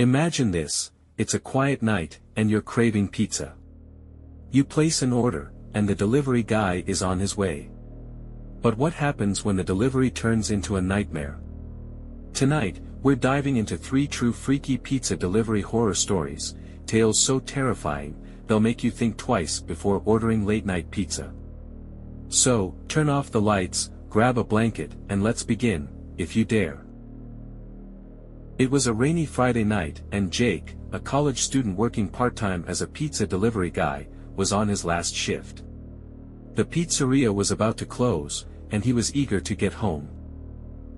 Imagine this, it's a quiet night, and you're craving pizza. You place an order, and the delivery guy is on his way. But what happens when the delivery turns into a nightmare? Tonight, we're diving into 3 true freaky pizza delivery horror stories, tales so terrifying, they'll make you think twice before ordering late-night pizza. So, turn off the lights, grab a blanket, and let's begin, if you dare. It was a rainy Friday night, and Jake, a college student working part-time as a pizza delivery guy, was on his last shift. The pizzeria was about to close, and he was eager to get home.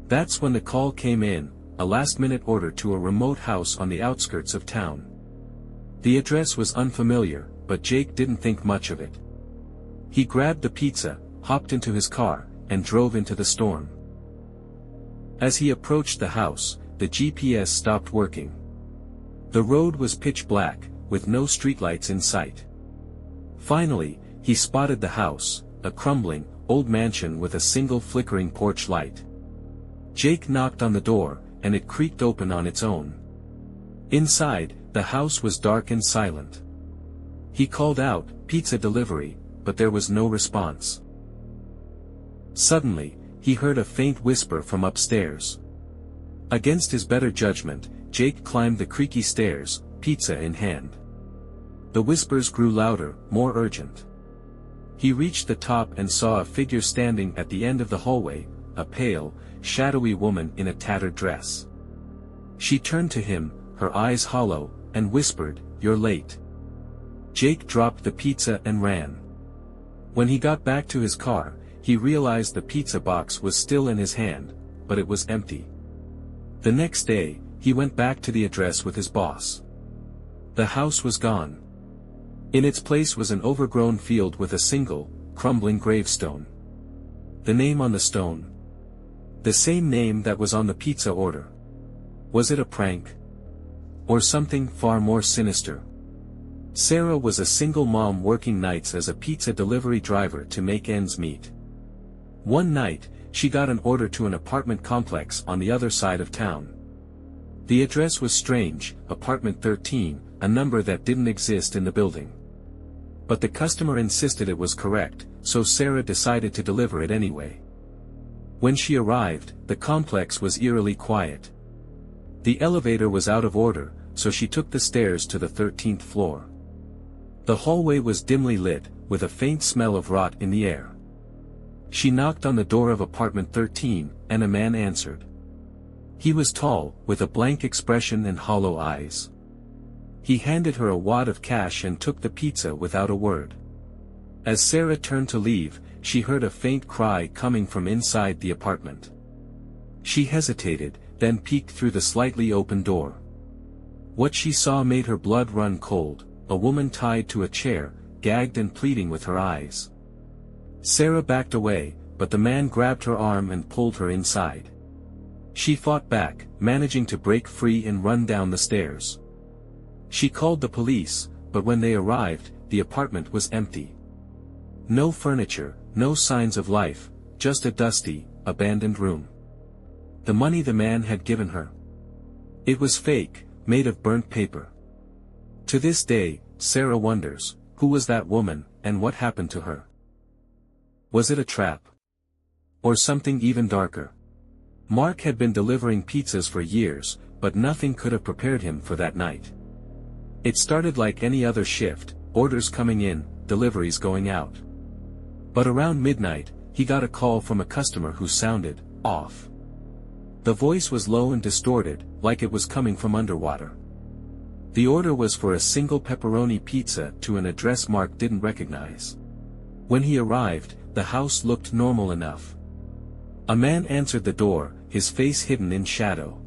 That's when the call came in, a last-minute order to a remote house on the outskirts of town. The address was unfamiliar, but Jake didn't think much of it. He grabbed the pizza, hopped into his car, and drove into the storm. As he approached the house, the GPS stopped working. The road was pitch black, with no streetlights in sight. Finally, he spotted the house, a crumbling, old mansion with a single flickering porch light. Jake knocked on the door, and it creaked open on its own. Inside, the house was dark and silent. He called out, "Pizza delivery," but there was no response. Suddenly, he heard a faint whisper from upstairs. Against his better judgment, Jake climbed the creaky stairs, pizza in hand. The whispers grew louder, more urgent. He reached the top and saw a figure standing at the end of the hallway, a pale, shadowy woman in a tattered dress. She turned to him, her eyes hollow, and whispered, "You're late." Jake dropped the pizza and ran. When he got back to his car, he realized the pizza box was still in his hand, but it was empty. The next day, he went back to the address with his boss. The house was gone. In its place was an overgrown field with a single, crumbling gravestone. The name on the stone? The same name that was on the pizza order. Was it a prank? Or something far more sinister? Sarah was a single mom working nights as a pizza delivery driver to make ends meet. One night, she got an order to an apartment complex on the other side of town. The address was strange, apartment 13, a number that didn't exist in the building. But the customer insisted it was correct, so Sarah decided to deliver it anyway. When she arrived, the complex was eerily quiet. The elevator was out of order, so she took the stairs to the 13th floor. The hallway was dimly lit, with a faint smell of rot in the air. She knocked on the door of apartment 13, and a man answered. He was tall, with a blank expression and hollow eyes. He handed her a wad of cash and took the pizza without a word. As Sarah turned to leave, she heard a faint cry coming from inside the apartment. She hesitated, then peeked through the slightly open door. What she saw made her blood run cold, a woman tied to a chair, gagged and pleading with her eyes. Sarah backed away, but the man grabbed her arm and pulled her inside. She fought back, managing to break free and run down the stairs. She called the police, but when they arrived, the apartment was empty. No furniture, no signs of life, just a dusty, abandoned room. The money the man had given her. It was fake, made of burnt paper. To this day, Sarah wonders, who was that woman, and what happened to her? Was it a trap? Or something even darker? Mark had been delivering pizzas for years, but nothing could have prepared him for that night. It started like any other shift, orders coming in, deliveries going out. But around midnight, he got a call from a customer who sounded off. The voice was low and distorted, like it was coming from underwater. The order was for a single pepperoni pizza to an address Mark didn't recognize. When he arrived, the house looked normal enough. A man answered the door, his face hidden in shadow.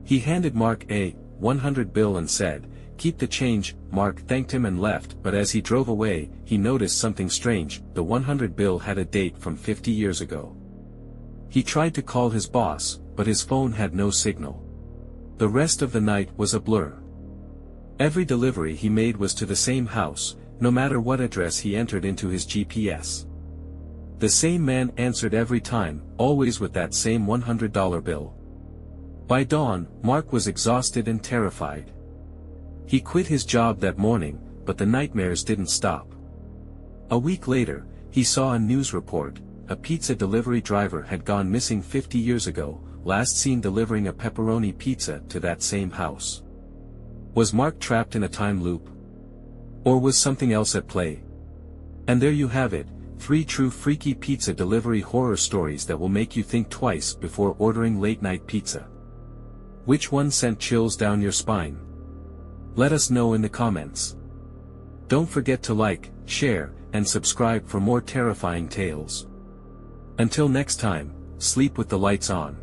He handed Mark a $100 bill and said, "Keep the change." Mark thanked him and left, but as he drove away, he noticed something strange. The $100 bill had a date from 50 years ago. He tried to call his boss, but his phone had no signal. The rest of the night was a blur. Every delivery he made was to the same house, no matter what address he entered into his GPS. The same man answered every time, always with that same $100 bill. By dawn, Mark was exhausted and terrified. He quit his job that morning, but the nightmares didn't stop. A week later, he saw a news report: a pizza delivery driver had gone missing 50 years ago, last seen delivering a pepperoni pizza to that same house. Was Mark trapped in a time loop? Or was something else at play? And there you have it, 3 true freaky pizza delivery horror stories that will make you think twice before ordering late-night pizza. Which one sent chills down your spine? Let us know in the comments. Don't forget to like, share, and subscribe for more terrifying tales. Until next time, sleep with the lights on.